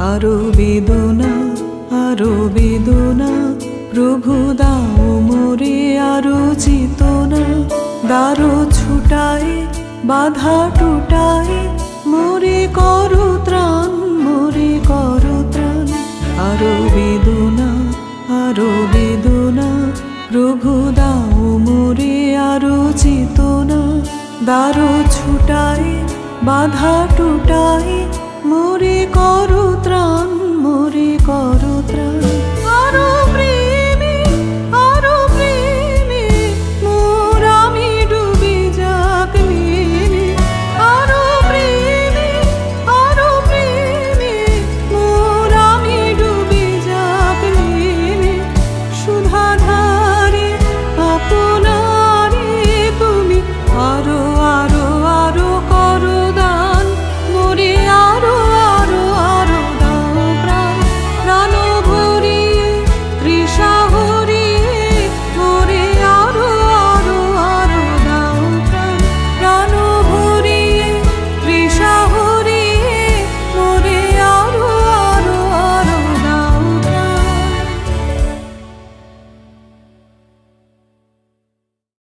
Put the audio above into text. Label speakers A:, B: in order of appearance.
A: আরো বেদনা প্রভু দাও মোরে আরো চেতনা। দারো ছুটায় বাধা টুটায় মোরে করো ত্রাণ, মোরে করো ত্রাণ। আরো বেদনা প্রভু দাও মোরে আরো চেতনা। দারো ছুটায় বাধা টুটায় মোরে করো ত্রাণ, মোরে করো ত্রাণ।